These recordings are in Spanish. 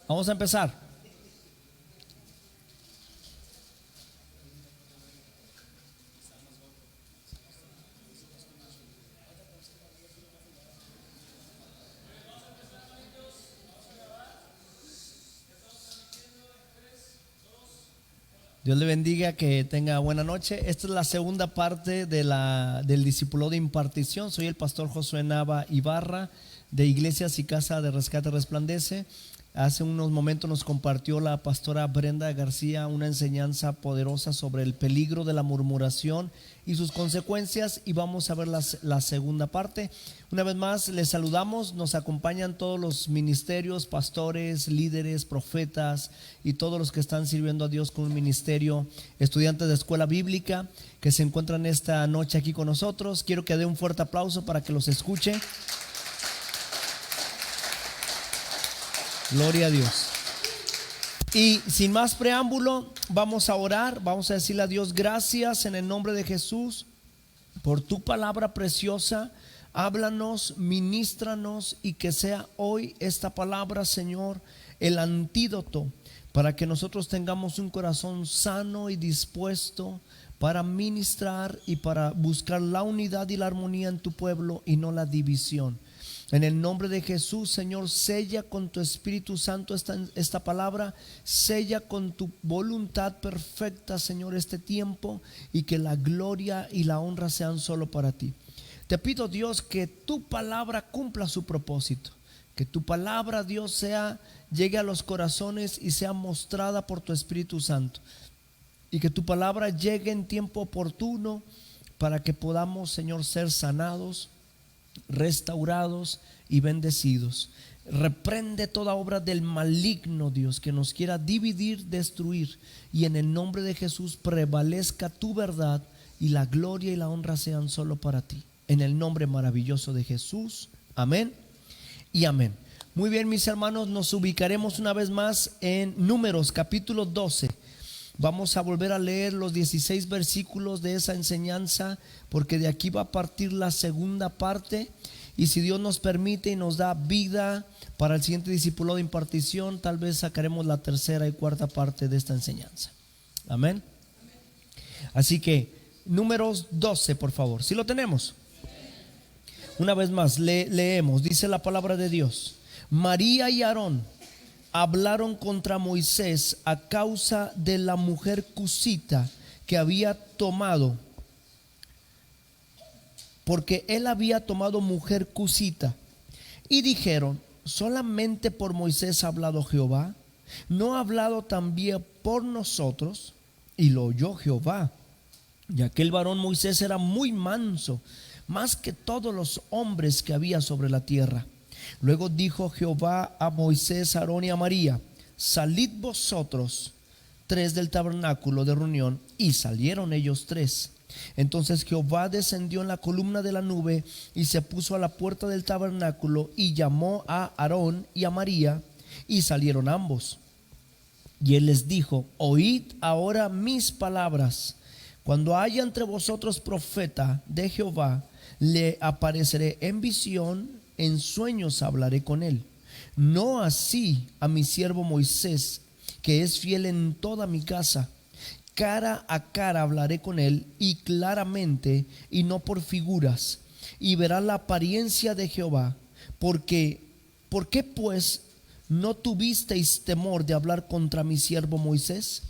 Vamos a empezar. Dios le bendiga, que tenga buena noche. Esta es la segunda parte del discipulado de impartición. Soy el pastor Josué Nava Ibarra, de Iglesias y Casa de Rescate Resplandece. Hace unos momentos nos compartió la pastora Brenda García una enseñanza poderosa sobre el peligro de la murmuración y sus consecuencias, y vamos a ver la segunda parte. Una vez más les saludamos, nos acompañan todos los ministerios, pastores, líderes, profetas y todos los que están sirviendo a Dios con un ministerio, estudiantes de escuela bíblica que se encuentran esta noche aquí con nosotros. Quiero que dé un fuerte aplauso para que los escuche. Gloria a Dios. Y sin más preámbulo, vamos a orar, vamos a decirle a Dios gracias en el nombre de Jesús por tu palabra preciosa. Háblanos, ministranos, y que sea hoy esta palabra, Señor, el antídoto para que nosotros tengamos un corazón sano y dispuesto para ministrar y para buscar la unidad y la armonía en tu pueblo y no la división. En el nombre de Jesús, Señor, sella con tu Espíritu Santo esta palabra, sella con tu voluntad perfecta, Señor, este tiempo, y que la gloria y la honra sean solo para ti. Te pido, Dios, que tu palabra cumpla su propósito, que tu palabra, Dios, llegue a los corazones y sea mostrada por tu Espíritu Santo, y que tu palabra llegue en tiempo oportuno para que podamos, Señor, ser sanados, restaurados y bendecidos. Reprende toda obra del maligno, Dios, que nos quiera dividir, destruir, y en el nombre de Jesús prevalezca tu verdad y la gloria y la honra sean solo para ti. En el nombre maravilloso de Jesús, amén y amén. Muy bien, mis hermanos, nos ubicaremos una vez más en Números capítulo 12. Vamos a volver a leer los 16 versículos de esa enseñanza, porque de aquí va a partir la segunda parte. Y si Dios nos permite y nos da vida para el siguiente discipulado de impartición, tal vez sacaremos la tercera y cuarta parte de esta enseñanza. Amén. Así que Números 12, por favor. ¿Sí lo tenemos? Una vez más, leemos. Dice la palabra de Dios: María y Aarón hablaron contra Moisés a causa de la mujer cusita que había tomado, porque él había tomado mujer cusita. Y dijeron: ¿solamente por Moisés ha hablado Jehová? ¿No ha hablado también por nosotros? Y lo oyó Jehová. Y aquel varón Moisés era muy manso, más que todos los hombres que había sobre la tierra. Luego dijo Jehová a Moisés, a Aarón y a María: salid vosotros tres del tabernáculo de reunión. Y salieron ellos tres. Entonces Jehová descendió en la columna de la nube y se puso a la puerta del tabernáculo y llamó a Aarón y a María, y salieron ambos. Y él les dijo: oíd ahora mis palabras. Cuando haya entre vosotros profeta de Jehová, le apareceré en visión, en sueños hablaré con él. No así a mi siervo Moisés, que es fiel en toda mi casa. Cara a cara hablaré con él, y claramente, y no por figuras, y verá la apariencia de Jehová. ¿Por qué pues no tuvisteis temor de hablar contra mi siervo Moisés?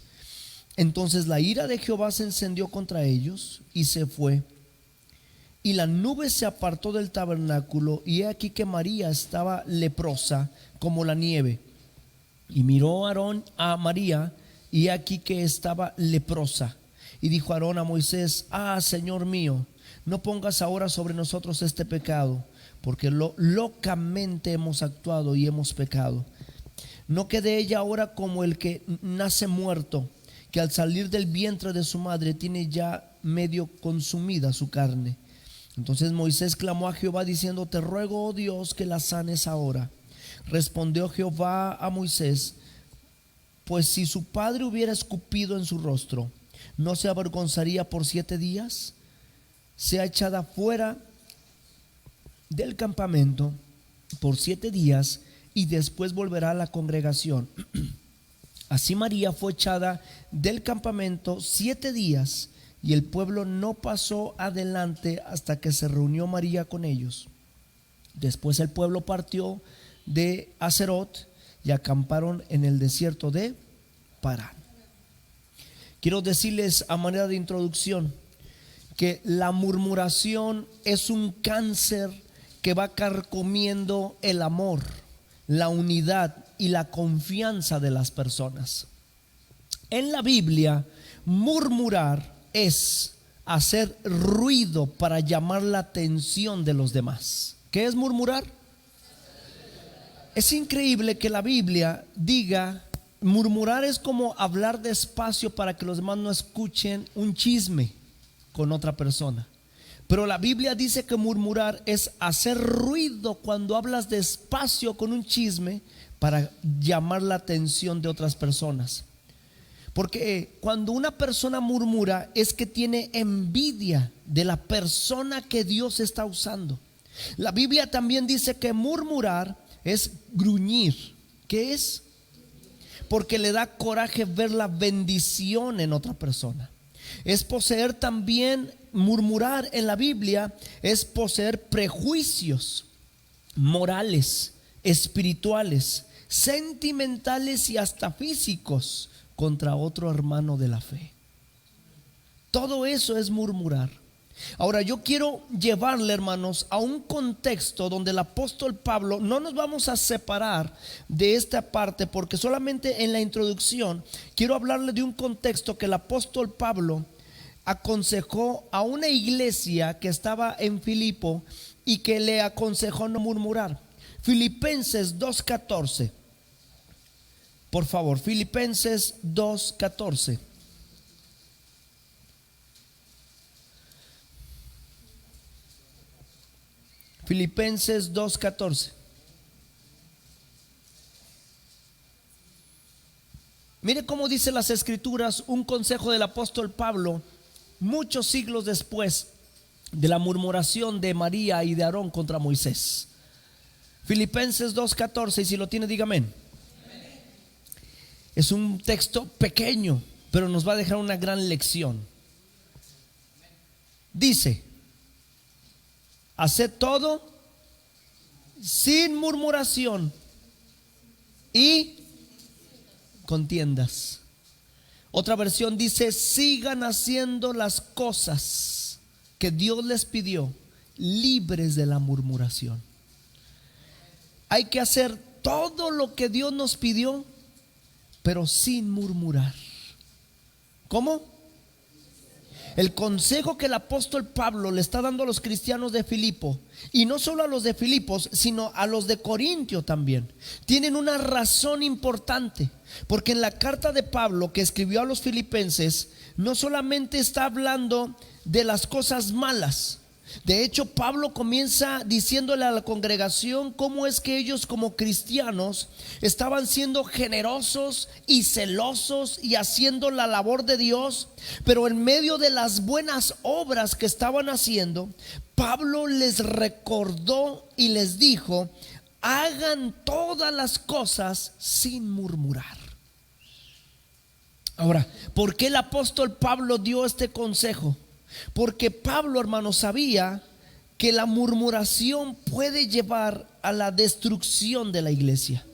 Entonces la ira de Jehová se encendió contra ellos y se fue. Y la nube se apartó del tabernáculo, y he aquí que María estaba leprosa como la nieve. Y miró Aarón a María, y he aquí que estaba leprosa. Y dijo Aarón a Moisés: Señor mío, no pongas ahora sobre nosotros este pecado, porque locamente hemos actuado y hemos pecado. No quede ella ahora como el que nace muerto, que al salir del vientre de su madre tiene ya medio consumida su carne. Entonces Moisés clamó a Jehová diciendo: te ruego, oh Dios, que la sanes ahora. Respondió Jehová a Moisés: pues si su padre hubiera escupido en su rostro, ¿no se avergonzaría por 7 días? Sea echada fuera del campamento por 7 días, y después volverá a la congregación. Así María fue echada del campamento 7 días y el pueblo no pasó adelante hasta que se reunió María con ellos. Después el pueblo partió de Aserot y acamparon en el desierto de Parán. Quiero decirles a manera de introducción que la murmuración es un cáncer que va carcomiendo el amor, la unidad y la confianza de las personas. En la Biblia, murmurar es hacer ruido para llamar la atención de los demás. ¿Qué es murmurar? Es increíble que la Biblia diga, murmurar es como hablar despacio para que los demás no escuchen un chisme con otra persona. Pero la Biblia dice que murmurar es hacer ruido cuando hablas despacio con un chisme para llamar la atención de otras personas. Porque cuando una persona murmura es que tiene envidia de la persona que Dios está usando. La Biblia también dice que murmurar es gruñir. ¿Qué es? Porque le da coraje ver la bendición en otra persona. Es poseer también, murmurar en la Biblia es poseer prejuicios morales, espirituales, sentimentales y hasta físicos contra otro hermano de la fe. Todo eso es murmurar. Ahora yo quiero llevarle, hermanos, a un contexto donde el apóstol Pablo, no nos vamos a separar de esta parte porque solamente en la introducción quiero hablarle de un contexto que el apóstol Pablo aconsejó a una iglesia que estaba en Filipo y que le aconsejó no murmurar. Filipenses 2:14. Por favor, Filipenses 2:14. Filipenses 2:14. Mire cómo dice las escrituras, un consejo del apóstol Pablo muchos siglos después de la murmuración de María y de Aarón contra Moisés. Filipenses 2:14, y si lo tiene, dígame. Es un texto pequeño, pero nos va a dejar una gran lección. Dice: haced todo sin murmuración y contiendas. Otra versión dice: sigan haciendo las cosas que Dios les pidió, libres de la murmuración. Hay que hacer todo lo que Dios nos pidió, pero sin murmurar. ¿Cómo? El consejo que el apóstol Pablo le está dando a los cristianos de Filipo, y no solo a los de Filipos, sino a los de Corintio también, tienen una razón importante. Porque en la carta de Pablo que escribió a los filipenses, no solamente está hablando de las cosas malas. De hecho, Pablo comienza diciéndole a la congregación cómo es que ellos como cristianos estaban siendo generosos y celosos y haciendo la labor de Dios, pero en medio de las buenas obras que estaban haciendo, Pablo les recordó y les dijo: hagan todas las cosas sin murmurar. Ahora, ¿por qué el apóstol Pablo dio este consejo? Porque Pablo, hermano, sabía que la murmuración puede llevar a la destrucción de la iglesia.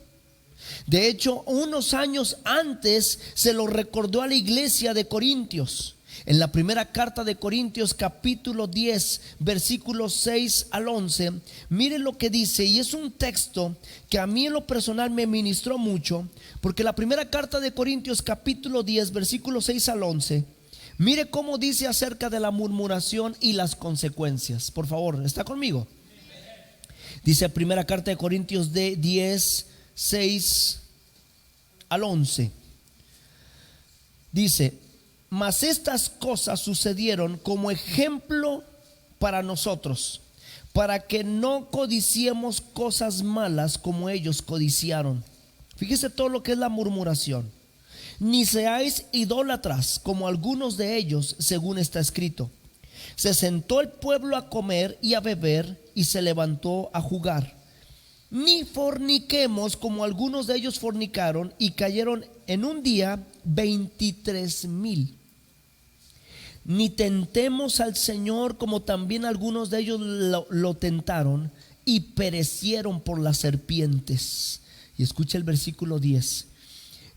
De hecho, unos años antes se lo recordó a la iglesia de Corintios. En la primera carta de Corintios, capítulo 10, versículos 6 al 11, mire lo que dice, y es un texto que a mí en lo personal me ministró mucho, porque la primera carta de Corintios, capítulo 10, versículos 6 al 11, mire cómo dice acerca de la murmuración y las consecuencias. Por favor, ¿está conmigo? Dice primera carta de Corintios de 10, 6 al 11. Dice: mas estas cosas sucedieron como ejemplo para nosotros, para que no codiciemos cosas malas como ellos codiciaron. Fíjese todo lo que es la murmuración. Ni seáis idólatras como algunos de ellos, según está escrito. Se sentó el pueblo a comer y a beber y se levantó a jugar. ni forniquemos como algunos de ellos fornicaron y cayeron en un día 23,000. Ni tentemos al Señor como también algunos de ellos lo tentaron y perecieron por las serpientes. Y escucha el versículo 10.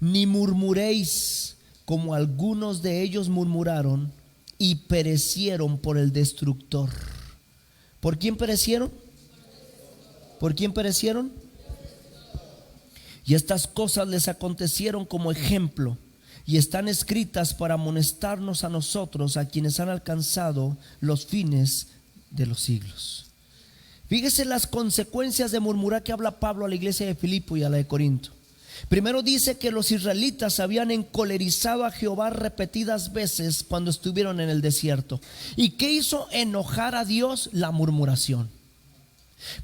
Ni murmuréis como algunos de ellos murmuraron y perecieron por el destructor. ¿Por quién perecieron? ¿Por quién perecieron? Y estas cosas les acontecieron como ejemplo y están escritas para amonestarnos a nosotros, a quienes han alcanzado los fines de los siglos. Fíjese las consecuencias de murmurar que habla Pablo a la iglesia de Filipo y a la de Corinto. Primero dice que los israelitas habían encolerizado a Jehová repetidas veces cuando estuvieron en el desierto. ¿Y qué hizo enojar a Dios? La murmuración.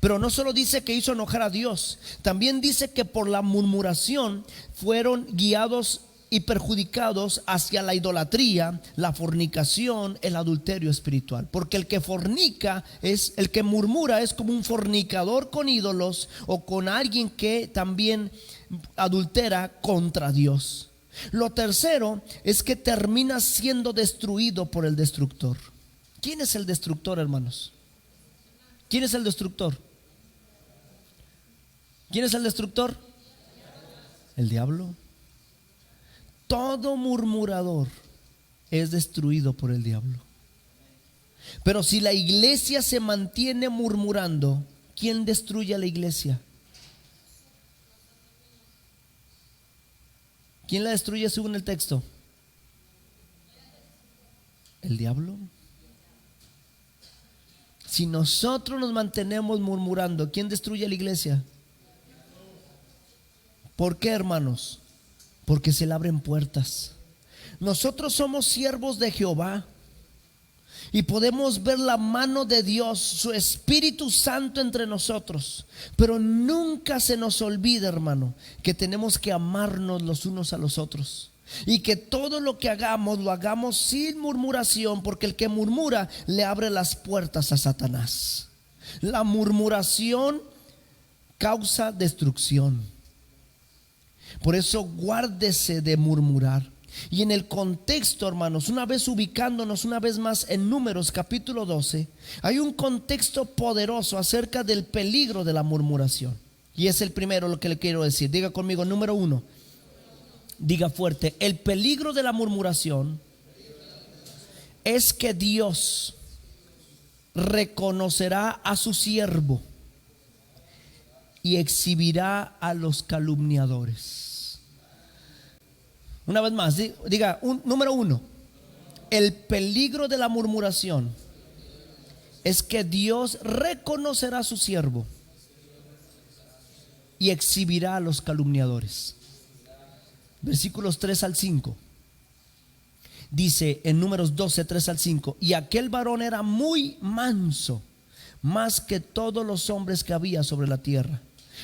Pero no solo dice que hizo enojar a Dios, también dice que por la murmuración fueron guiados y perjudicados hacia la idolatría, la fornicación, el adulterio espiritual. Porque el que fornica es, el que murmura es como un fornicador con ídolos o con alguien que también adultera contra Dios. Lo tercero es que termina siendo destruido por el destructor. ¿Quién es el destructor, hermanos? ¿Quién es el destructor? ¿Quién es el destructor? El diablo. Todo murmurador es destruido por el diablo. Pero si la iglesia se mantiene murmurando, ¿quién destruye a la iglesia? ¿Quién la destruye según el texto? El diablo. Si nosotros nos mantenemos murmurando, ¿quién destruye a la iglesia? ¿Por qué, hermanos? Porque se le abren puertas. Nosotros somos siervos de Jehová y podemos ver la mano de Dios, su Espíritu Santo entre nosotros. Pero nunca se nos olvida, hermano, que tenemos que amarnos los unos a los otros. Y que todo lo que hagamos, lo hagamos sin murmuración, porque el que murmura le abre las puertas a Satanás. La murmuración causa destrucción. Por eso guárdese de murmurar. Y en el contexto, hermanos, una vez ubicándonos una vez más en Números capítulo 12, hay un contexto poderoso acerca del peligro de la murmuración. Y es el primero lo que le quiero decir. Diga conmigo, número 1. Diga fuerte: el peligro de la murmuración es que Dios reconocerá a su siervo y exhibirá a los calumniadores. Una vez más, diga, número 1. El peligro de la murmuración es que Dios reconocerá a su siervo y exhibirá a los calumniadores. Versículos 3 al 5. Dice en Números 12, 3 al 5: y aquel varón era muy manso, más que todos los hombres que había sobre la tierra.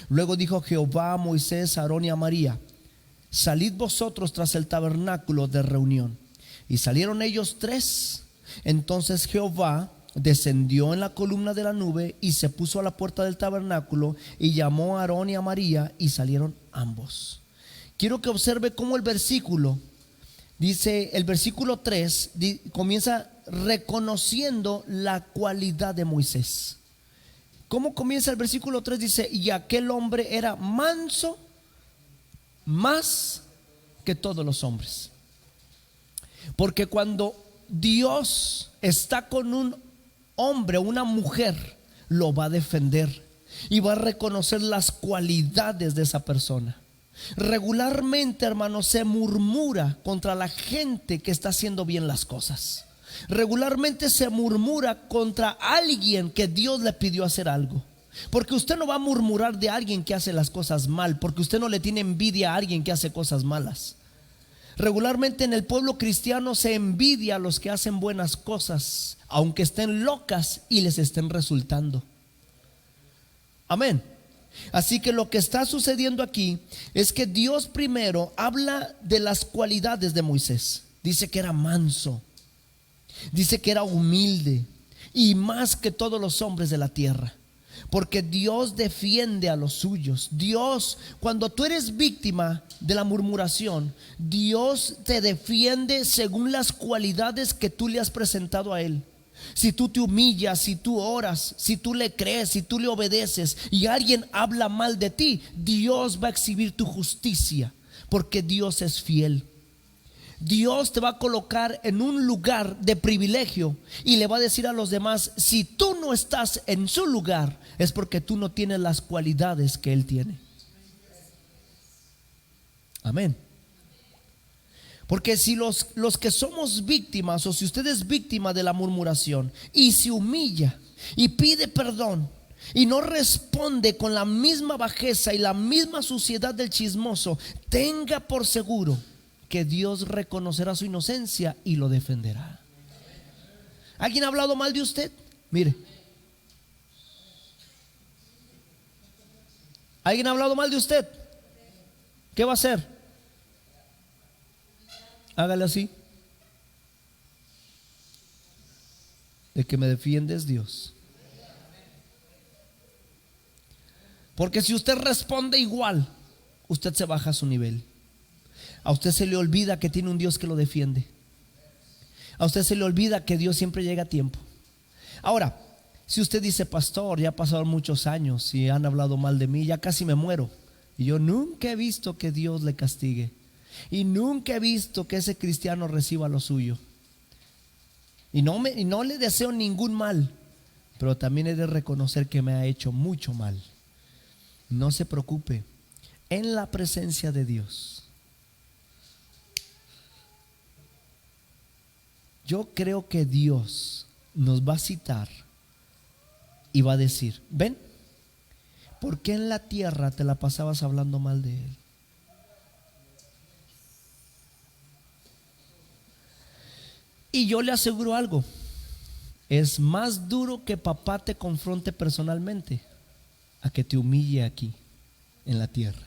Luego dijo Jehová a Moisés, a Aarón y a María: salid vosotros tras el tabernáculo de reunión. Y salieron ellos 3. Entonces Jehová descendió en la columna de la nube y se puso a la puerta del tabernáculo y llamó a Aarón y a María, y salieron ambos. Quiero que observe cómo el versículo dice, el versículo 3 comienza reconociendo la cualidad de Moisés. ¿Cómo comienza el versículo 3? Dice: y aquel hombre era manso más que todos los hombres. Porque cuando Dios está con un hombre o una mujer, lo va a defender y va a reconocer las cualidades de esa persona. Regularmente, hermanos, se murmura contra la gente que está haciendo bien las cosas. Regularmente se murmura contra alguien que Dios le pidió hacer algo. Porque usted no va a murmurar de alguien que hace las cosas mal, porque usted no le tiene envidia a alguien que hace cosas malas. Regularmente en el pueblo cristiano se envidia a los que hacen buenas cosas, aunque estén locas y les estén resultando. Amén. Así que lo que está sucediendo aquí es que Dios primero habla de las cualidades de Moisés. Dice que era manso, dice que era humilde y más que todos los hombres de la tierra. Porque Dios defiende a los suyos. Dios, cuando tú eres víctima de la murmuración, Dios te defiende según las cualidades que tú le has presentado a Él. Si tú te humillas, si tú oras, si tú le crees, si tú le obedeces y alguien habla mal de ti, Dios va a exhibir tu justicia, porque Dios es fiel. Dios te va a colocar en un lugar de privilegio y le va a decir a los demás: si tú no estás en su lugar, es porque tú no tienes las cualidades que Él tiene. Amén. Porque si los que somos víctimas, o si usted es víctima de la murmuración y se humilla y pide perdón y no responde con la misma bajeza y la misma suciedad del chismoso, tenga por seguro que Dios reconocerá su inocencia y lo defenderá. ¿Alguien ha hablado mal de usted? Mire, ¿alguien ha hablado mal de usted? ¿Qué va a hacer? Hágale así: el que me defiende es Dios. Porque si usted responde igual, usted se baja a su nivel. A usted se le olvida que tiene un Dios que lo defiende. A usted se le olvida que Dios siempre llega a tiempo. Ahora, si usted dice: pastor, ya pasaron muchos años y han hablado mal de mí, ya casi me muero, y yo nunca he visto que Dios le castigue, y nunca he visto que ese cristiano reciba lo suyo, y no le deseo ningún mal, pero también he de reconocer que me ha hecho mucho mal. No se preocupe, en la presencia de Dios, yo creo que Dios nos va a citar y va a decir: ven, ¿por qué en la tierra te la pasabas hablando mal de Él? Y yo le aseguro algo: es más duro que papá te confronte personalmente a que te humille aquí en la tierra.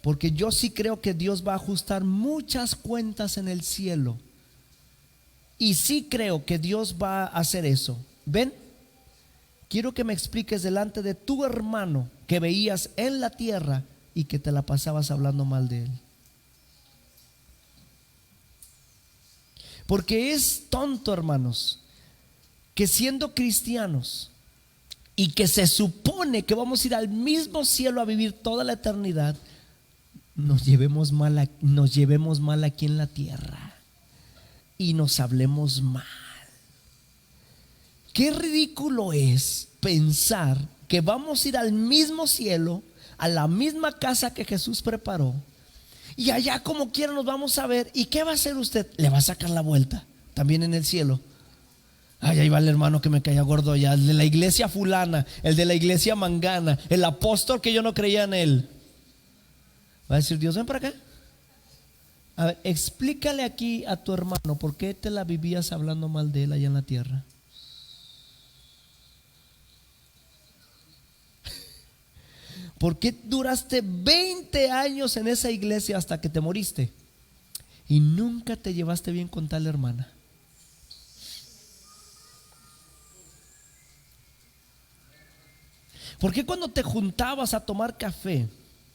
Porque yo sí creo que Dios va a ajustar muchas cuentas en el cielo. Y sí creo que Dios va a hacer eso. Ven, quiero que me expliques delante de tu hermano que veías en la tierra y que te la pasabas hablando mal de él. Porque es tonto, hermanos, que siendo cristianos y que se supone que vamos a ir al mismo cielo a vivir toda la eternidad, nos llevemos mal aquí en la tierra y nos hablemos mal. Qué ridículo es pensar que vamos a ir al mismo cielo, a la misma casa que Jesús preparó, y allá como quiera nos vamos a ver. ¿Y qué va a hacer usted? Le va a sacar la vuelta también en el cielo. Ay, ahí va el hermano que me caía gordo ya, el de la iglesia fulana, el de la iglesia mangana, el apóstol que yo no creía en él. Va a decir Dios: ven para acá. A ver, explícale aquí a tu hermano por qué te la vivías hablando mal de él allá en la tierra. ¿Por qué duraste 20 años en esa iglesia hasta que te moriste y nunca te llevaste bien con tal hermana? ¿Por qué cuando te juntabas a tomar café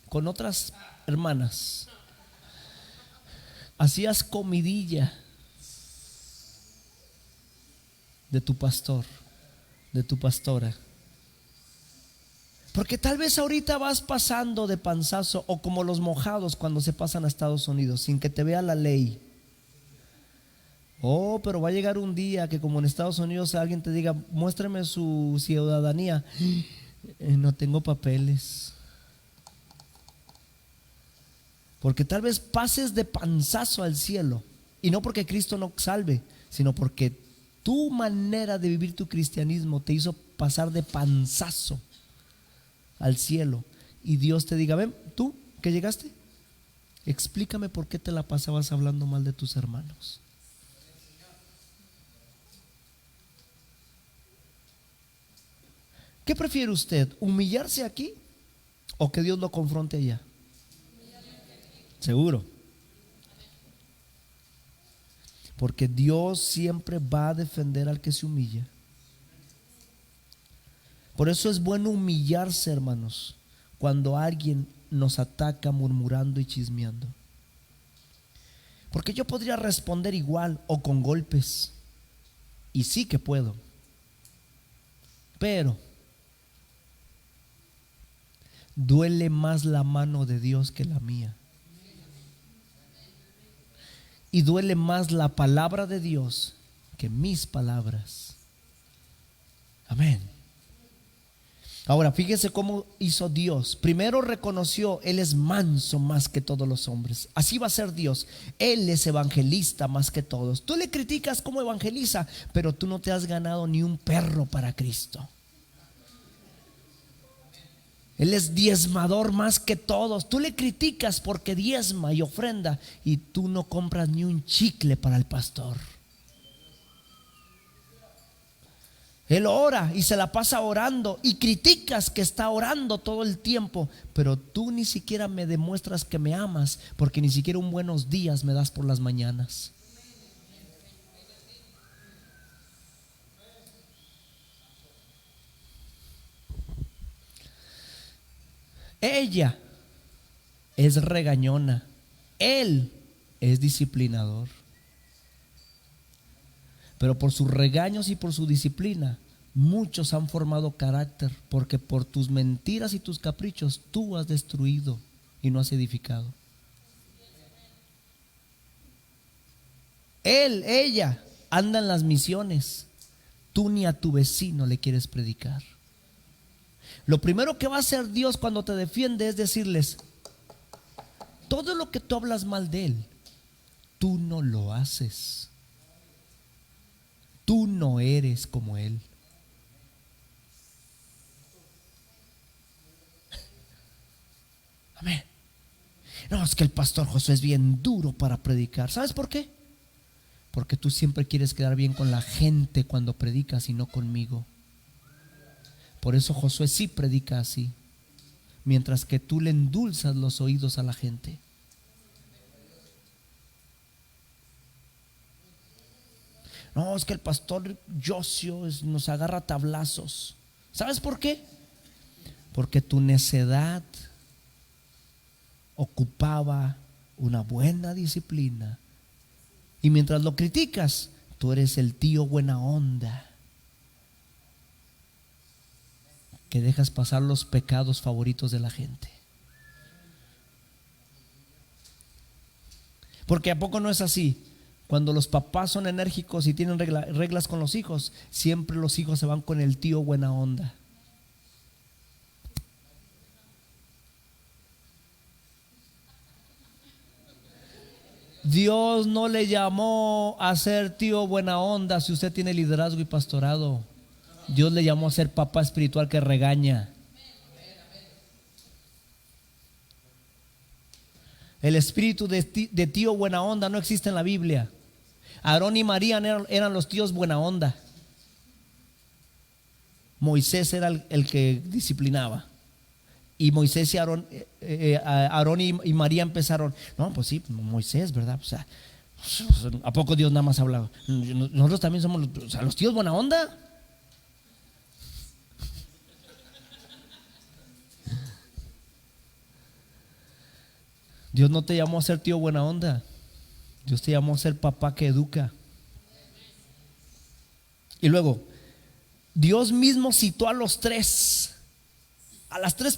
con otras hermanas hacías comidilla de tu pastor, de tu pastora? Porque tal vez ahorita vas pasando de panzazo, o como los mojados cuando se pasan a Estados Unidos sin que te vea la ley. Oh, pero va a llegar un día que, como en Estados Unidos, alguien te diga: muéstrame su ciudadanía. No tengo papeles. Porque tal vez pases de panzazo al cielo, y no porque Cristo no salve, sino porque tu manera de vivir tu cristianismo te hizo pasar de panzazo al cielo. Y Dios te diga: ven, tú que llegaste, explícame por qué te la pasabas hablando mal de tus hermanos. ¿Qué prefiere usted? ¿Humillarse aquí o que Dios lo confronte allá? Seguro. Porque Dios siempre va a defender al que se humilla. Por eso es bueno humillarse, hermanos, cuando alguien nos ataca murmurando y chismeando. Porque yo podría responder igual o con golpes. Y sí que puedo. Pero duele más la mano de Dios que la mía. Y duele más la palabra de Dios que mis palabras. Amén. Ahora, fíjese cómo hizo Dios. Primero reconoció, Él es manso más que todos los hombres. Así va a ser Dios. Él es evangelista más que todos. Tú le criticas como evangeliza, pero tú no te has ganado ni un perro para Cristo. Él es diezmador más que todos. Tú le criticas porque diezma y ofrenda, y tú no compras ni un chicle para el pastor. Él ora y se la pasa orando, y criticas que está orando todo el tiempo, pero tú ni siquiera me demuestras que me amas, porque ni siquiera un buenos días me das por las mañanas. Ella es regañona, él es disciplinador. Pero por sus regaños y por su disciplina, muchos han formado carácter, porque por tus mentiras y tus caprichos tú has destruido y no has edificado. Ella anda en las misiones, tú ni a tu vecino le quieres predicar. Lo primero que va a hacer Dios cuando te defiende es decirles: todo lo que tú hablas mal de él, tú no lo haces. Tú no eres como él. Amén. No, es que el pastor Josué es bien duro para predicar. ¿Sabes por qué? Porque tú siempre quieres quedar bien con la gente cuando predicas y no conmigo. Por eso Josué sí predica así, mientras que tú le endulzas los oídos a la gente. No, es que el pastor Josio nos agarra tablazos. ¿Sabes por qué? Porque tu necedad ocupaba una buena disciplina, y mientras lo criticas, tú eres el tío buena onda que dejas pasar los pecados favoritos de la gente. Porque ¿a poco no es así? Cuando los papás son enérgicos y tienen reglas con los hijos, siempre los hijos se van con el tío buena onda. Dios no le llamó a ser tío buena onda si usted tiene liderazgo y pastorado. Dios le llamó a ser papá espiritual que regaña. El espíritu de tío buena onda no existe en la Biblia. Aarón y María eran los tíos buena onda. Moisés era el que disciplinaba. Y Moisés y Aarón y María empezaron. No, pues sí, Moisés, ¿verdad? O sea, ¿a poco Dios nada más hablaba? Nosotros también somos los tíos buena onda. Dios no te llamó a ser tío buena onda. Dios te llamó a ser papá que educa. Y luego, Dios mismo citó a las tres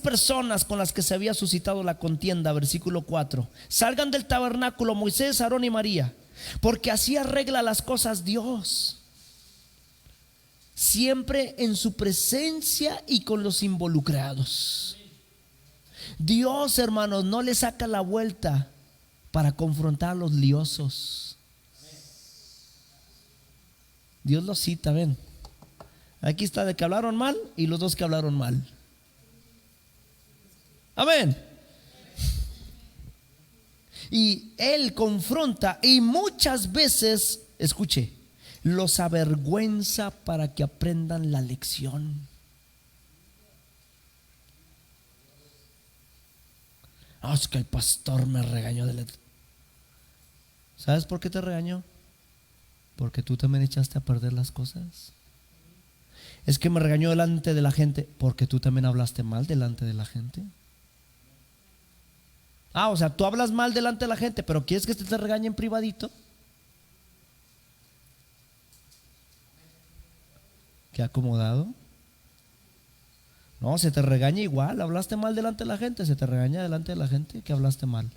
personas con las que se había suscitado la contienda. Versículo 4: salgan del tabernáculo Moisés, Aarón y María, porque así arregla las cosas Dios, siempre en su presencia y con los involucrados. Dios, hermanos, no le saca la vuelta para confrontar a los liosos. Dios los cita, ven. Aquí está de que hablaron mal y los dos que hablaron mal. Amén. Y Él confronta, y muchas veces, escuche, los avergüenza para que aprendan la lección. Oh, es que el pastor me regañó. ¿Sabes por qué te regañó? Porque tú también echaste a perder las cosas. Es que me regañó delante de la gente. Porque tú también hablaste mal delante de la gente. O sea, tú hablas mal delante de la gente, pero ¿quieres que te regañe en privadito? ¿Qué acomodado? No, se te regaña igual. Hablaste mal delante de la gente, se te regaña delante de la gente que hablaste mal.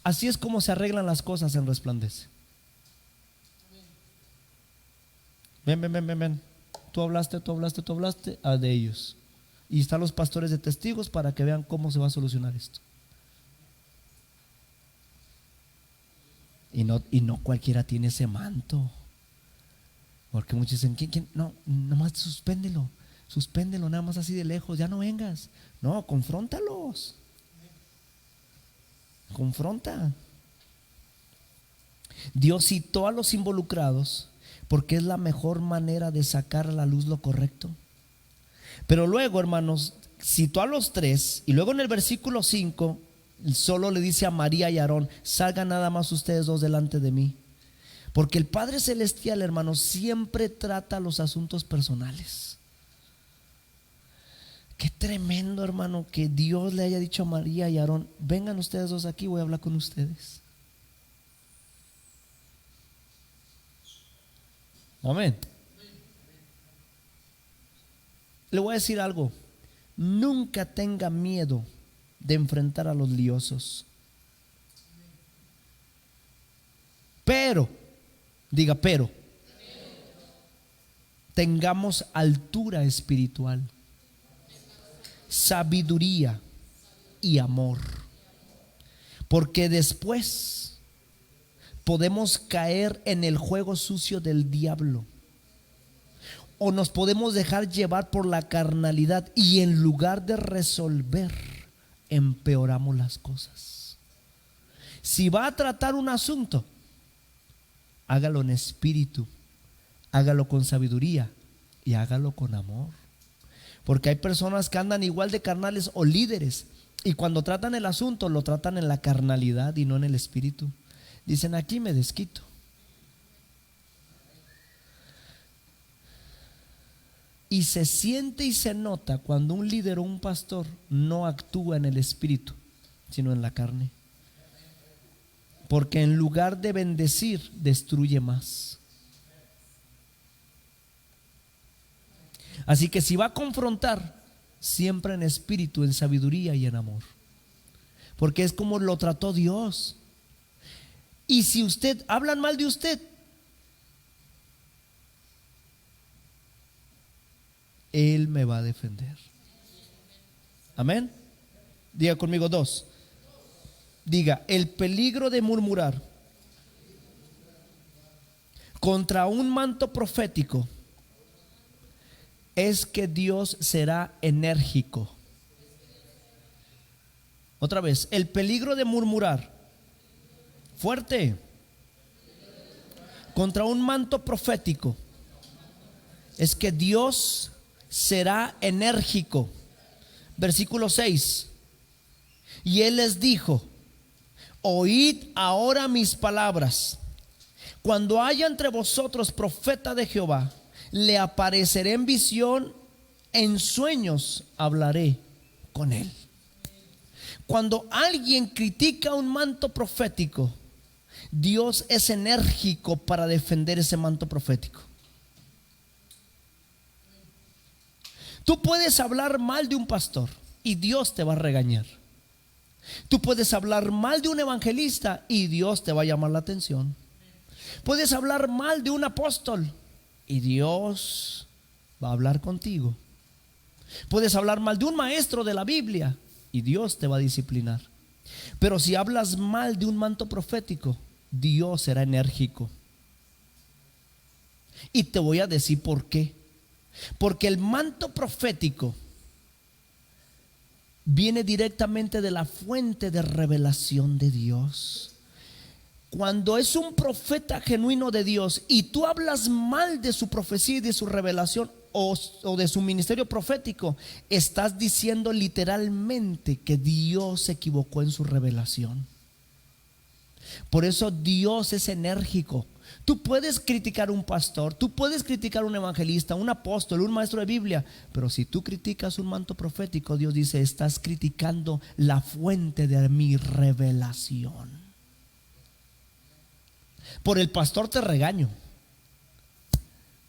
Así es como se arreglan las cosas en Resplandece. Ven. Tú hablaste de ellos. Y están los pastores de testigos para que vean cómo se va a solucionar esto. Y no cualquiera tiene ese manto. Porque muchos dicen, ¿quién? No, nomás suspéndelo nada más así de lejos, ya no vengas. No, confróntalos. Confronta. Dios citó a los involucrados porque es la mejor manera de sacar a la luz lo correcto. Pero luego, hermanos, citó a los tres y luego en el versículo 5 solo le dice a María y Aarón: salgan nada más ustedes dos delante de mí. Porque el Padre Celestial, hermanos, siempre trata los asuntos personales. Qué tremendo, hermano, que Dios le haya dicho a María y Aarón: vengan ustedes dos aquí, voy a hablar con ustedes. Amén. Le voy a decir algo: nunca tenga miedo de enfrentar a los liosos. Pero, diga pero, tengamos altura espiritual, sabiduría y amor. Porque después podemos caer en el juego sucio del diablo. O nos podemos dejar llevar por la carnalidad y en lugar de resolver, empeoramos las cosas. Si va a tratar un asunto, hágalo en espíritu, hágalo con sabiduría y hágalo con amor. Porque hay personas que andan igual de carnales o líderes, y cuando tratan el asunto lo tratan en la carnalidad y no en el espíritu. Dicen: aquí me desquito. Y se siente y se nota cuando un líder o un pastor no actúa en el espíritu, sino en la carne. Porque en lugar de bendecir, destruye más. Así que si va a confrontar, siempre en espíritu, en sabiduría y en amor. Porque es como lo trató Dios. Y si usted hablan mal de usted, Él me va a defender. Amén. Diga conmigo dos. Diga: el peligro de murmurar contra un manto profético es que Dios será enérgico. Otra vez: el peligro de murmurar fuerte contra un manto profético es que Dios será enérgico. Versículo 6: y Él les dijo: oíd ahora mis palabras. Cuando haya entre vosotros profeta de Jehová, le apareceré en visión, en sueños hablaré con él. Cuando alguien critica un manto profético, Dios es enérgico para defender ese manto profético. Tú puedes hablar mal de un pastor y Dios te va a regañar. Tú puedes hablar mal de un evangelista y Dios te va a llamar la atención. Puedes hablar mal de un apóstol y Dios va a hablar contigo. Puedes hablar mal de un maestro de la Biblia y Dios te va a disciplinar. Pero si hablas mal de un manto profético, Dios será enérgico. Y te voy a decir por qué. Porque el manto profético viene directamente de la fuente de revelación de Dios. Cuando es un profeta genuino de Dios y tú hablas mal de su profecía y de su revelación o de su ministerio profético, estás diciendo literalmente que Dios se equivocó en su revelación. Por eso Dios es enérgico, Tú puedes criticar a un pastor, tú puedes criticar a un evangelista, un apóstol, un maestro de Biblia, pero si tú criticas un manto profético, Dios dice, estás criticando la fuente de mi revelación. Por el pastor te regaño,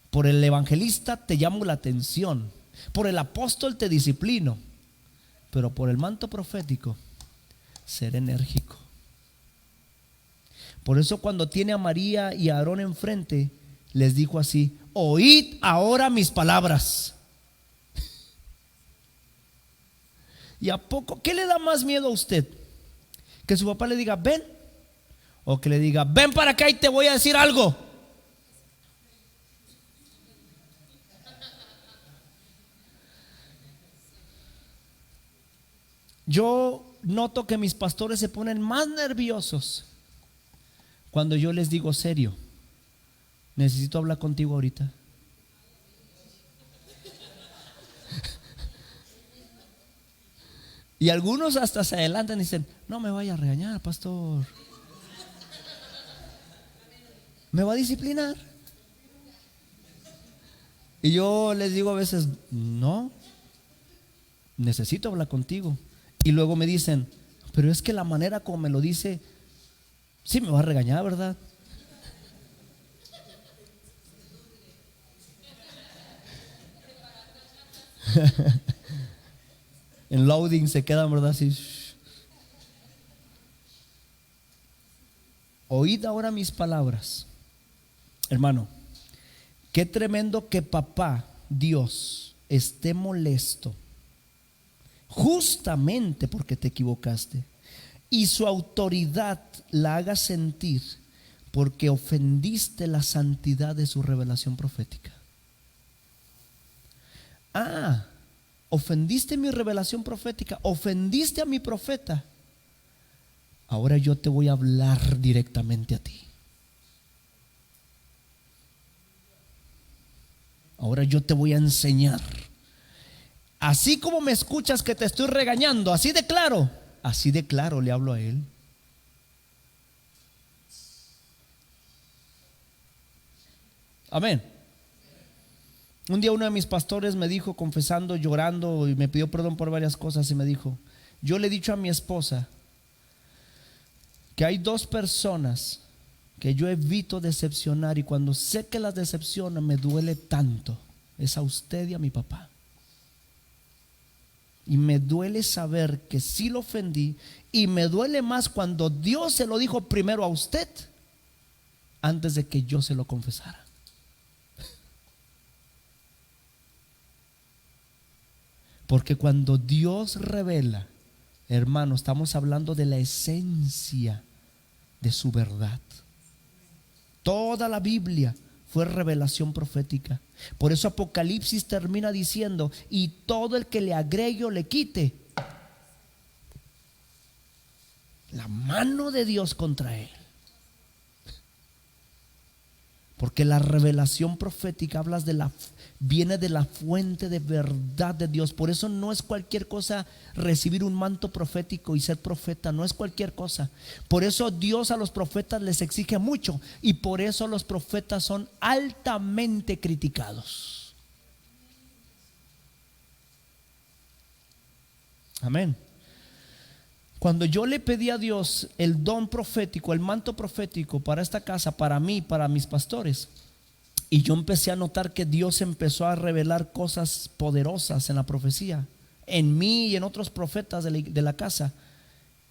por el evangelista te llamo la atención, por el apóstol te disciplino, pero por el manto profético ser enérgico. Por eso cuando tiene a María y a Aarón enfrente, les dijo así: oíd ahora mis palabras. ¿Y a poco qué le da más miedo a usted? ¿Que su papá le diga ven? ¿O que le diga ven para acá y te voy a decir algo? Yo noto que mis pastores se ponen más nerviosos cuando yo les digo serio, necesito hablar contigo ahorita. Y algunos hasta se adelantan y dicen: no me vaya a regañar, pastor, me va a disciplinar. Y yo les digo a veces: no, necesito hablar contigo. Y luego me dicen: pero es que la manera como me lo dice, sí me va a regañar, ¿verdad? En loading se quedan, ¿verdad? Así. Oíd ahora mis palabras. Hermano, qué tremendo que papá Dios esté molesto justamente porque te equivocaste, y su autoridad la haga sentir porque ofendiste la santidad de su revelación profética. Ofendiste mi revelación profética, ofendiste a mi profeta. Ahora yo te voy a hablar directamente a ti. Ahora yo te voy a enseñar. Así como me escuchas que te estoy regañando, así de claro le hablo a él. Amén. Un día uno de mis pastores me dijo, confesando, llorando, y me pidió perdón por varias cosas, y me dijo: yo le he dicho a mi esposa que hay dos personas que yo evito decepcionar, y cuando sé que las decepciono me duele tanto, es a usted y a mi papá. Y me duele saber que sí lo ofendí, y me duele más cuando Dios se lo dijo primero a usted antes de que yo se lo confesara. Porque cuando Dios revela, hermano, estamos hablando de la esencia de su verdad. Toda la Biblia fue revelación profética. Por eso Apocalipsis termina diciendo: y todo el que le agregue o le quite, la mano de Dios contra él. Porque la revelación profética viene de la fuente de verdad de Dios. Por eso no es cualquier cosa recibir un manto profético y ser profeta, no es cualquier cosa. Por eso Dios a los profetas les exige mucho, y por eso los profetas son altamente criticados. Amén. Cuando yo le pedí a Dios el don profético, el manto profético para esta casa, para mí, para mis pastores, y yo empecé a notar que Dios empezó a revelar cosas poderosas en la profecía, en mí y en otros profetas de la casa,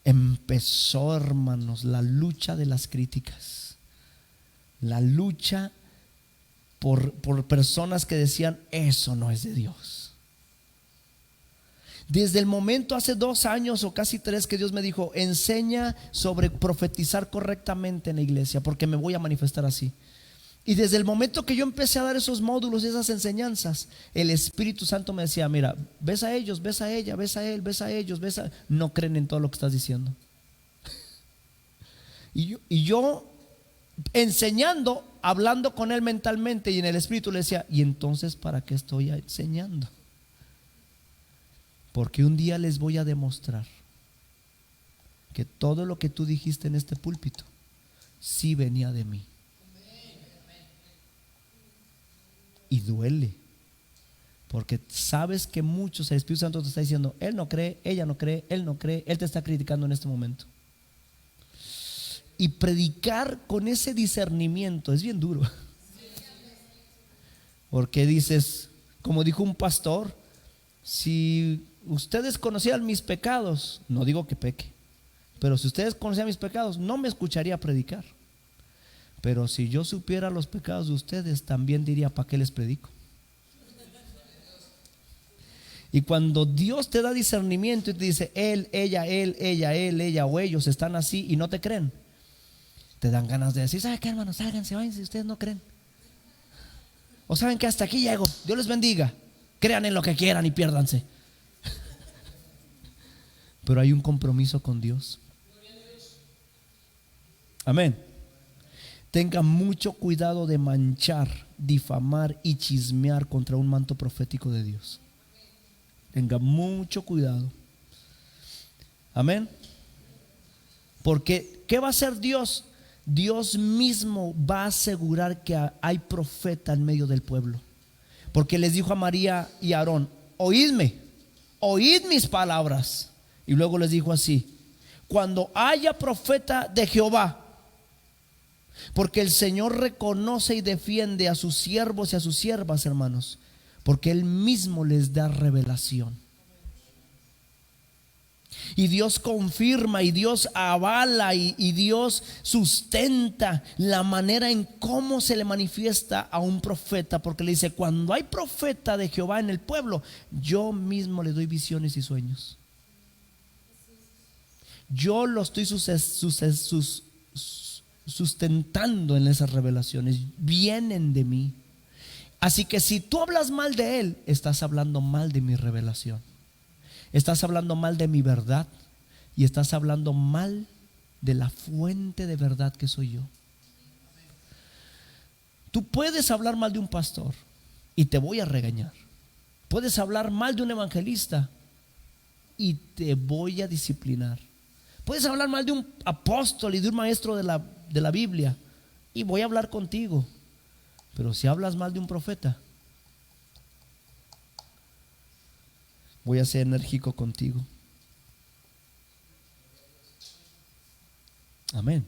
empezó, hermanos, la lucha de las críticas, la lucha por personas que decían: eso no es de Dios. Desde el momento hace 2 años o casi 3 que Dios me dijo: enseña sobre profetizar correctamente en la iglesia, porque me voy a manifestar así. Y desde el momento que yo empecé a dar esos módulos, esas enseñanzas, el Espíritu Santo me decía: mira, ves a ellos, ves a ella, ves a él, ves a ellos, no creen en todo lo que estás diciendo. Y yo enseñando, hablando con él mentalmente y en el Espíritu, le decía: ¿y entonces para qué estoy enseñando? Porque un día les voy a demostrar que todo lo que tú dijiste en este púlpito sí venía de mí. y duele. Porque sabes que muchos, el Espíritu Santo te está diciendo, él no cree, ella no cree, él no cree, él te está criticando en este momento. Y predicar con ese discernimiento es bien duro. Porque dices, como dijo un pastor, si ustedes conocieran mis pecados, no digo que peque, pero si ustedes conocieran mis pecados, no me escucharía predicar. Pero si yo supiera los pecados de ustedes, también diría, ¿para qué les predico? Y cuando Dios te da discernimiento y te dice, él, ella o ellos están así y no te creen, te dan ganas de decir, ¿sabe qué, hermanos? Sálganse, váyanse, ustedes no creen. O saben que hasta aquí llego, Dios les bendiga, crean en lo que quieran y piérdanse. Pero hay un compromiso con Dios. Amén. Tenga mucho cuidado de manchar, difamar y chismear contra un manto profético de Dios. Tenga mucho cuidado. Amén. Porque ¿qué va a hacer Dios? Dios mismo va a asegurar que hay profeta en medio del pueblo. Porque les dijo a María y a Aarón, oídme, oíd mis palabras. Y luego les dijo así, cuando haya profeta de Jehová, porque el Señor reconoce y defiende a sus siervos y a sus siervas, hermanos, porque Él mismo les da revelación. Y Dios confirma y Dios avala y Dios sustenta la manera en cómo se le manifiesta a un profeta, porque le dice, cuando hay profeta de Jehová en el pueblo, yo mismo le doy visiones y sueños. Yo lo estoy sustentando en esas revelaciones, vienen de mí. Así que si tú hablas mal de Él, estás hablando mal de mi revelación, estás hablando mal de mi verdad y estás hablando mal de la fuente de verdad que soy yo. Tú puedes hablar mal de un pastor y te voy a regañar. Puedes hablar mal de un evangelista y te voy a disciplinar. Puedes hablar mal de un apóstol y de un maestro de la Biblia y voy a hablar contigo. Pero si hablas mal de un profeta, voy a ser enérgico contigo. Amén.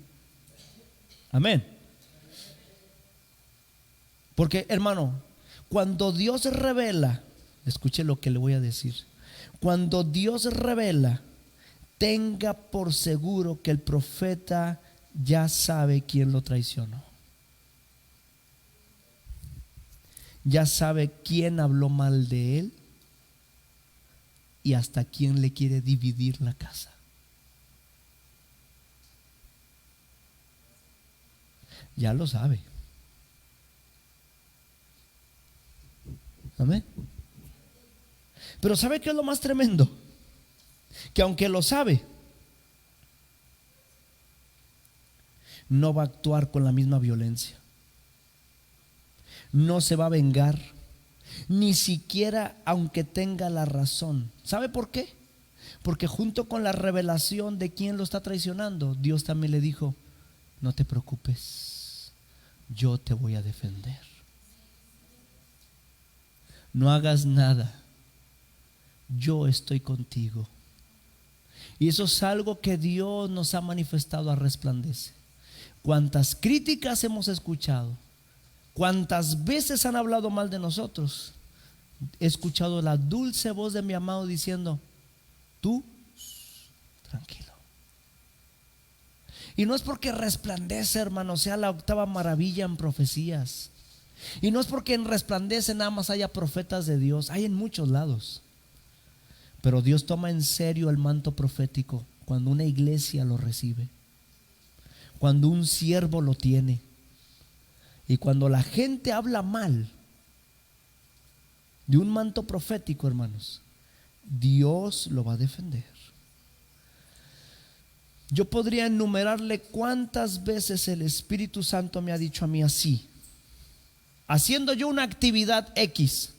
Amén. Porque, hermano, cuando Dios revela, escuche lo que le voy a decir. Cuando Dios revela, tenga por seguro que el profeta ya sabe quién lo traicionó. Ya sabe quién habló mal de él y hasta quién le quiere dividir la casa. Ya lo sabe. Amén. Pero ¿sabe qué es lo más tremendo? Que aunque lo sabe, no va a actuar con la misma violencia. No se va a vengar, ni siquiera aunque tenga la razón. ¿Sabe por qué? Porque junto con la revelación de quién lo está traicionando, Dios también le dijo, no te preocupes, yo te voy a defender. No hagas nada, yo estoy contigo. Y eso es algo que Dios nos ha manifestado a resplandece. Cuántas críticas hemos escuchado, cuántas veces han hablado mal de nosotros, he escuchado la dulce voz de mi amado diciendo, tú tranquilo. Y no es porque resplandece, hermano, sea la octava maravilla en profecías. Y no es porque en resplandece nada más haya profetas de Dios, hay en muchos lados. Pero Dios toma en serio el manto profético cuando una iglesia lo recibe, cuando un siervo lo tiene. Y cuando la gente habla mal de un manto profético, hermanos, Dios lo va a defender. Yo podría enumerarle cuántas veces el Espíritu Santo me ha dicho a mí así, haciendo yo una actividad X.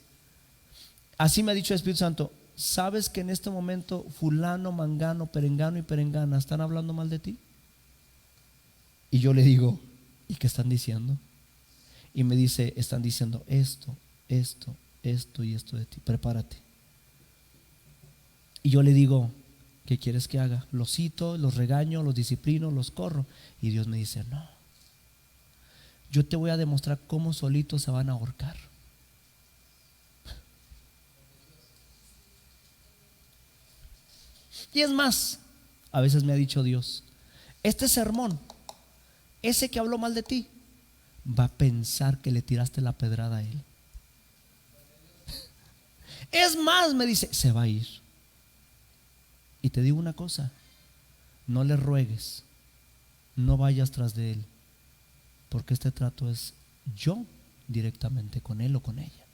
Así me ha dicho el Espíritu Santo, ¿sabes que en este momento fulano, mangano, perengano y perengana están hablando mal de ti? Y yo le digo, ¿y qué están diciendo? Y me dice, están diciendo esto, esto, esto y esto de ti, prepárate. Y yo le digo, ¿qué quieres que haga? Los cito, los regaño, los disciplino, los corro. Y Dios me dice, no, yo te voy a demostrar cómo solitos se van a ahorcar. Y es más, a veces me ha dicho Dios, este sermón, ese que habló mal de ti, va a pensar que le tiraste la pedrada a él. Es más, me dice, se va a ir. Y te digo una cosa, no le ruegues, no vayas tras de él, porque este trato es yo directamente con él o con ella.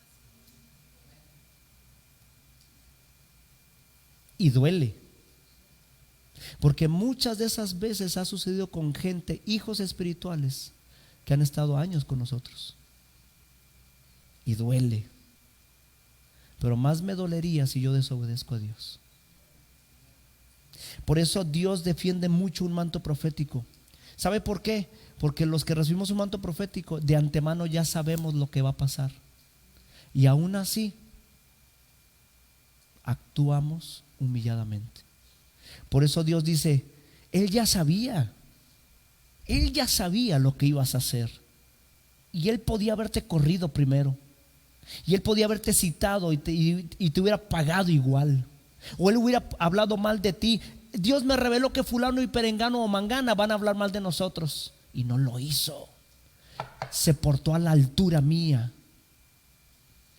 Y duele, porque muchas de esas veces ha sucedido con gente, hijos espirituales, que han estado años con nosotros. Y duele. Pero más me dolería si yo desobedezco a Dios. Por eso Dios defiende mucho un manto profético. ¿Sabe por qué? Porque los que recibimos un manto profético, de antemano ya sabemos lo que va a pasar. Y aún así, actuamos humilladamente. Por eso Dios dice, Él ya sabía lo que ibas a hacer. Y Él podía haberte corrido primero. Y Él podía haberte citado y te hubiera pagado igual. O Él hubiera hablado mal de ti. Dios me reveló que fulano y perengano o mangana van a hablar mal de nosotros. Y no lo hizo. Se portó a la altura mía.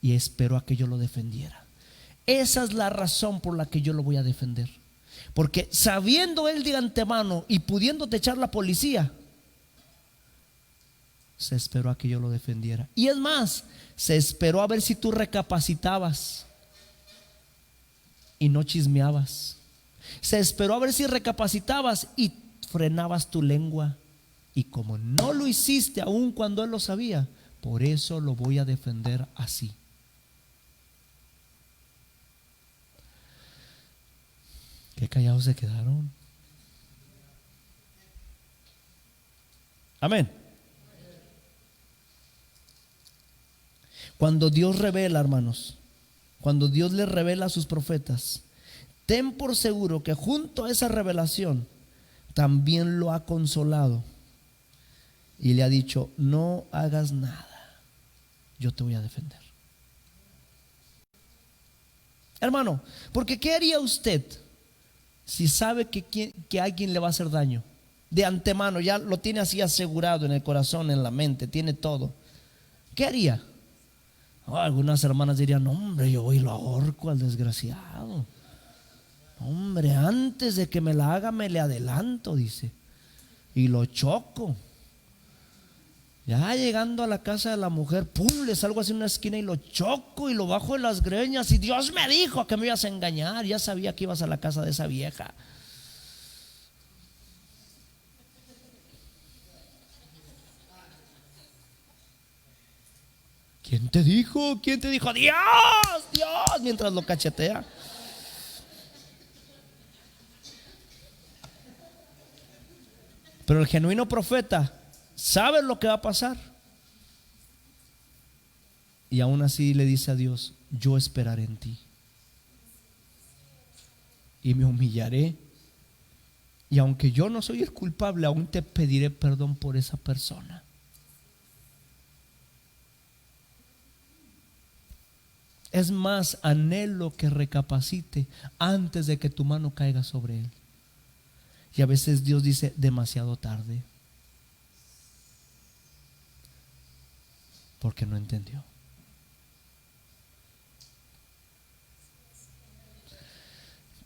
Y esperó a que yo lo defendiera. Esa es la razón por la que yo lo voy a defender. Porque sabiendo Él de antemano y pudiéndote echar la policía, se esperó a que yo lo defendiera. Y es más, se esperó a ver si tú recapacitabas y no chismeabas. Se esperó a ver si recapacitabas y frenabas tu lengua. Y como no lo hiciste aun cuando Él lo sabía, por eso lo voy a defender así. Qué callados se quedaron. Amén. Cuando Dios revela, hermanos, cuando Dios le revela a sus profetas, ten por seguro que junto a esa revelación también lo ha consolado y le ha dicho, no hagas nada, yo te voy a defender. Hermano, porque ¿qué haría usted si sabe que alguien le va a hacer daño? De antemano, ya lo tiene así asegurado en el corazón, en la mente, tiene todo. ¿Qué haría? Algunas hermanas dirían, hombre, yo voy y lo ahorco al desgraciado. Hombre, antes de que me la haga me le adelanto, dice, y lo choco. Ya llegando a la casa de la mujer, pum, le salgo así en una esquina y lo choco y lo bajo de las greñas. Y Dios me dijo que me ibas a engañar. Ya sabía que ibas a la casa de esa vieja. ¿Quién te dijo? ¿Quién te dijo? Dios, Dios, mientras lo cachetea. Pero el genuino profeta sabe lo que va a pasar. Y aún así le dice a Dios, yo esperaré en ti. Y me humillaré. Y aunque yo no soy el culpable, aún te pediré perdón por esa persona. Es más, anhelo que recapacite antes de que tu mano caiga sobre él. Y a veces Dios dice, demasiado tarde, porque no entendió.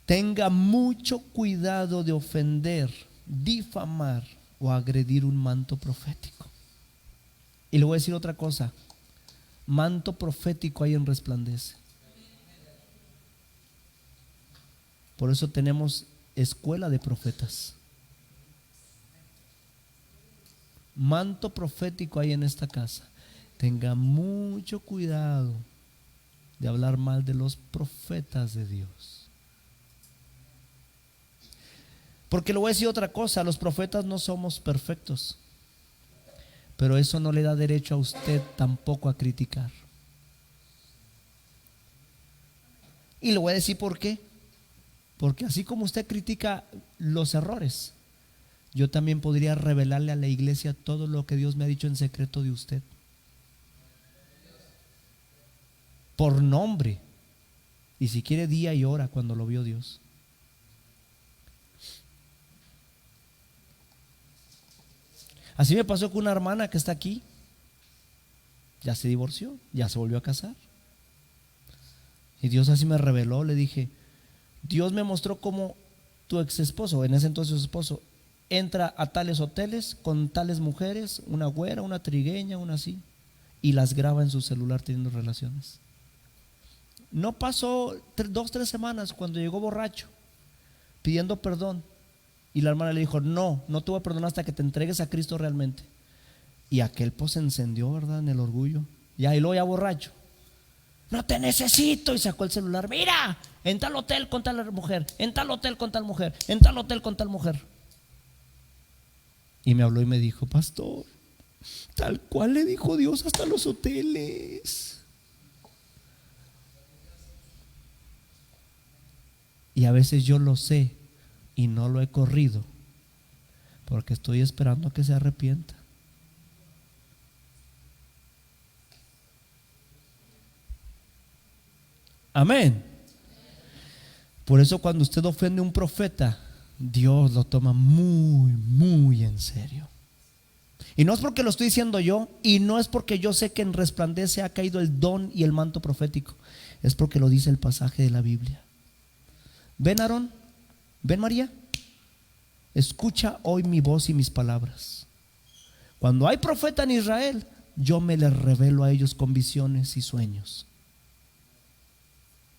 Tenga mucho cuidado de ofender, difamar o agredir un manto profético. Y le voy a decir otra cosa. Manto profético hay en Resplandece. Por eso tenemos escuela de profetas. Manto profético hay en esta casa. Tenga mucho cuidado de hablar mal de los profetas de Dios. Porque le voy a decir otra cosa, los profetas no somos perfectos. Pero eso no le da derecho a usted tampoco a criticar. Y le voy a decir por qué. Porque así como usted critica los errores, yo también podría revelarle a la iglesia todo lo que Dios me ha dicho en secreto de usted. Por nombre. Y si quiere, día y hora cuando lo vio Dios. Así me pasó con una hermana que está aquí. Ya se divorció, ya se volvió a casar. Y Dios así me reveló, le dije, Dios me mostró cómo tu ex esposo, en ese entonces su esposo, entra a tales hoteles con tales mujeres, una güera, una trigueña, una así, y las graba en su celular teniendo relaciones. No pasó 2-3 semanas cuando llegó borracho pidiendo perdón, y la hermana le dijo, no te voy a perdonar hasta que te entregues a Cristo realmente. Y aquel pues se encendió, ¿verdad? En el orgullo. Ya, y luego ya borracho, no te necesito, y sacó el celular, mira, en tal hotel con tal mujer, en tal hotel con tal mujer, en tal hotel con tal mujer. Y me habló y me dijo, pastor, tal cual le dijo Dios, hasta los hoteles. Y a veces yo lo sé y no lo he corrido porque estoy esperando a que se arrepienta. Amén. Por eso cuando usted ofende a un profeta, Dios lo toma muy, muy en serio. Y no es porque lo estoy diciendo yo, y no es porque yo sé que en Resplandece ha caído el don y el manto profético. Es porque lo dice el pasaje de la Biblia. Ven, Aarón, ven, María, escucha hoy mi voz y mis palabras. Cuando hay profeta en Israel, yo me les revelo a ellos con visiones y sueños.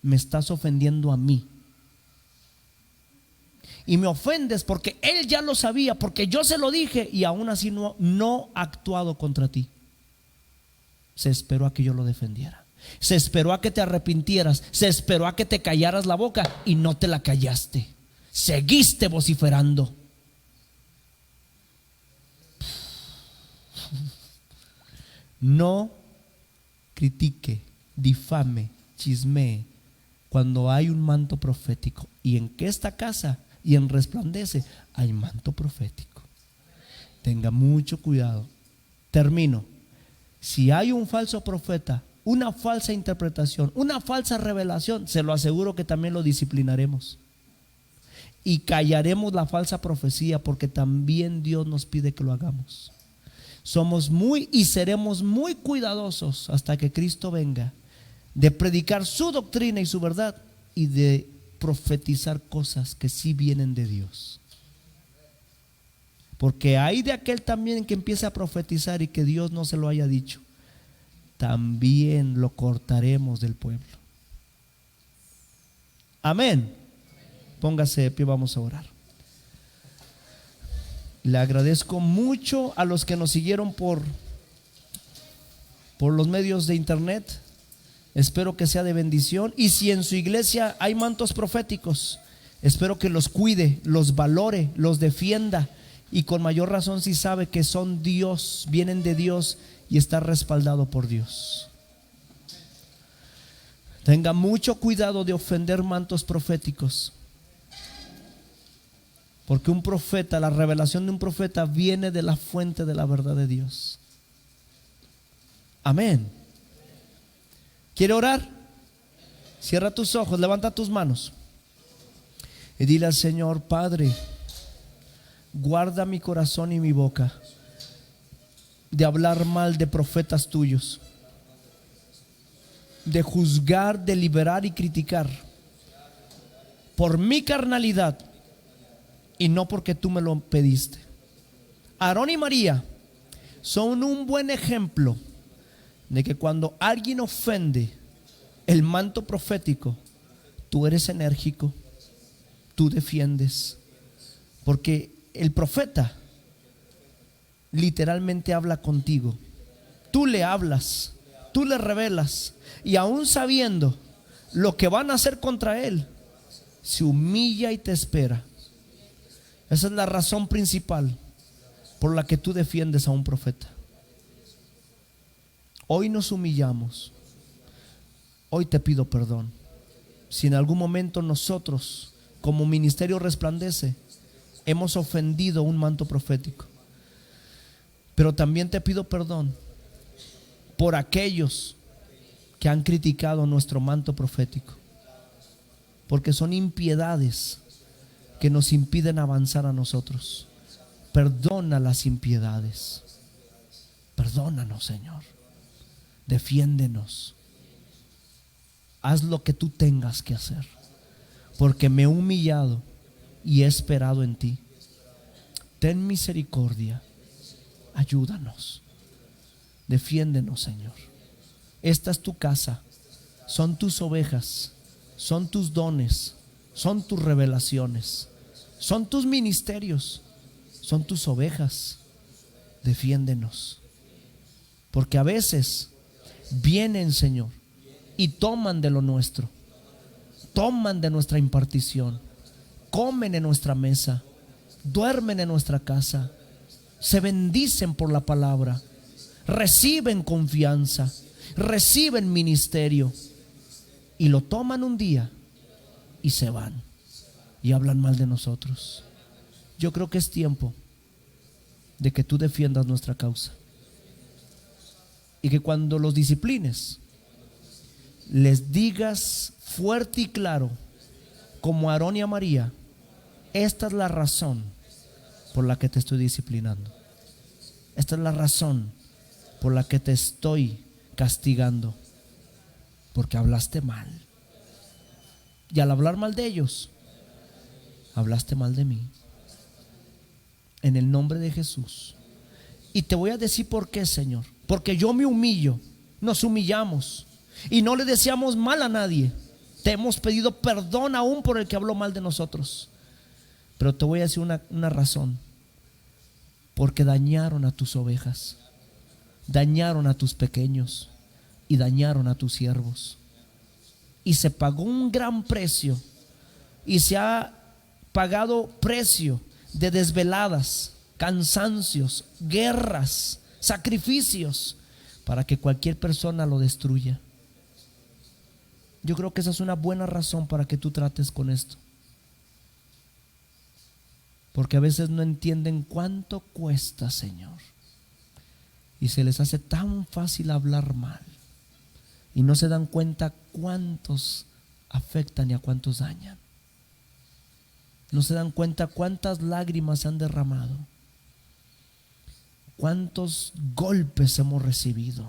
Me estás ofendiendo a mí. Y me ofendes porque él ya lo sabía, porque yo se lo dije, y aún así no ha actuado contra ti. Se esperó a que yo lo defendiera. Se esperó a que te arrepintieras. Se esperó a que te callaras la boca y no te la callaste. Seguiste vociferando. No critique, difame, chismee cuando hay un manto profético. Y en que esta casa y en Resplandece hay manto profético. Tenga mucho cuidado. Termino. Si hay un falso profeta, una falsa interpretación, una falsa revelación, se lo aseguro que también lo disciplinaremos y callaremos la falsa profecía, porque también Dios nos pide que lo hagamos. Somos muy y seremos muy cuidadosos hasta que Cristo venga, de predicar su doctrina y su verdad, y de profetizar cosas que sí vienen de Dios. Porque hay de aquel también que empieza a profetizar y que Dios no se lo haya dicho, también lo cortaremos del pueblo. Amén. Póngase de pie, vamos a orar. Le agradezco mucho a los que nos siguieron por los medios de internet. Espero que sea de bendición. Y si en su iglesia hay mantos proféticos, espero que los cuide, los valore, los defienda. Y con mayor razón si sabe que son Dios, vienen de Dios y está respaldado por Dios. Tenga mucho cuidado de ofender mantos proféticos, porque un profeta, la revelación de un profeta viene de la fuente de la verdad de Dios. Amén. ¿Quiere orar? Cierra tus ojos, levanta tus manos y dile al Señor: Padre, guarda mi corazón y mi boca de hablar mal de profetas tuyos, de juzgar, deliberar y criticar por mi carnalidad y no porque tú me lo pediste. Aarón y María son un buen ejemplo de que cuando alguien ofende el manto profético, tú eres enérgico, tú defiendes, porque el profeta literalmente habla contigo. Tú le hablas, tú le revelas, y aún sabiendo lo que van a hacer contra él, se humilla y te espera. Esa es la razón principal por la que tú defiendes a un profeta. Hoy nos humillamos. Hoy te pido perdón. si en algún momento nosotros, como ministerio Resplandece, hemos ofendido un manto profético. Pero también te pido perdón por aquellos que han criticado nuestro manto profético, porque son impiedades que nos impiden avanzar a nosotros. Perdona las impiedades. Perdónanos, Señor. Defiéndenos. Haz lo que tú tengas que hacer, porque me he humillado y he esperado en ti. Ten misericordia. Ayúdanos. Defiéndenos, Señor. Esta es tu casa. Son tus ovejas. Son tus dones. Son tus revelaciones. Son tus ministerios. Son tus ovejas. Defiéndenos. Porque a veces vienen, Señor, y toman de lo nuestro. Toman de nuestra impartición. Comen en nuestra mesa. Duermen en nuestra casa. Se bendicen por la palabra. Reciben confianza. Reciben ministerio. Y lo toman un día y se van. Y hablan mal de nosotros. Yo creo que es tiempo de que tú defiendas nuestra causa. Y que cuando los disciplines, les digas fuerte y claro, como a Aarón y a María: esta es la razón por la que te estoy disciplinando. Esta es la razón por la que te estoy castigando, porque hablaste mal. Y al hablar mal de ellos, hablaste mal de mí. En el nombre de Jesús. Y te voy a decir por qué, Señor. Porque yo me humillo. Nos humillamos y no le deseamos mal a nadie. Te hemos pedido perdón aún por el que habló mal de nosotros. Pero te voy a decir una razón. Porque dañaron a tus ovejas, dañaron a tus pequeños y dañaron a tus siervos. Y se pagó un gran precio. Y se ha pagado precio de desveladas, cansancios, guerras, sacrificios, para que cualquier persona lo destruya. Yo creo que esa es una buena razón para que tú trates con esto. Porque a veces no entienden cuánto cuesta, Señor. Y se les hace tan fácil hablar mal. Y no se dan cuenta cuántos afectan y a cuántos dañan. No se dan cuenta cuántas lágrimas se han derramado. Cuántos golpes hemos recibido.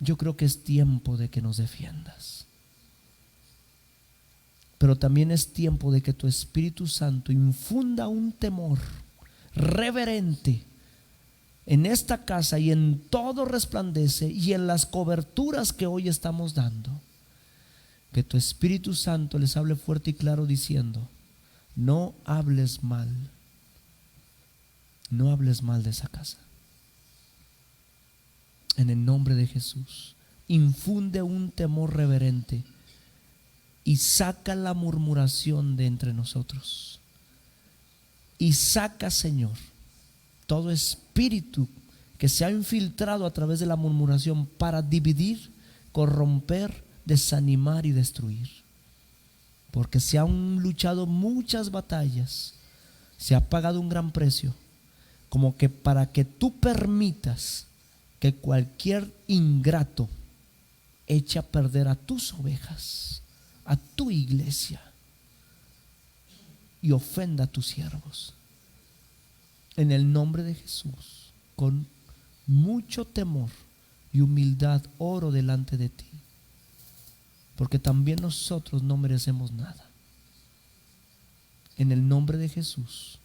Yo creo que es tiempo de que nos defiendas. Pero también es tiempo de que tu Espíritu Santo infunda un temor reverente en esta casa y en todo Resplandece y en las coberturas que hoy estamos dando. Que tu Espíritu Santo les hable fuerte y claro diciendo: no hables mal. No hables mal de esa casa. En el nombre de Jesús, infunde un temor reverente y saca la murmuración de entre nosotros. Y saca, Señor, todo espíritu que se ha infiltrado a través de la murmuración para dividir, corromper, desanimar y destruir. Porque se han luchado muchas batallas, se ha pagado un gran precio, como que para que tú permitas que cualquier ingrato eche a perder a tus ovejas, a tu iglesia, y ofenda a tus siervos. En el nombre de Jesús, con mucho temor y humildad oro delante de ti, porque también nosotros no merecemos nada. En el nombre de Jesús,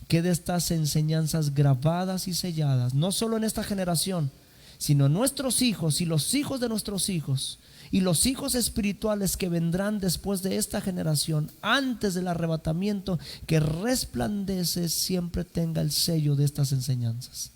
quede estas enseñanzas grabadas y selladas, no solo en esta generación, sino en nuestros hijos y los hijos de nuestros hijos y los hijos espirituales que vendrán después de esta generación, antes del arrebatamiento. Que Resplandece siempre tenga el sello de estas enseñanzas.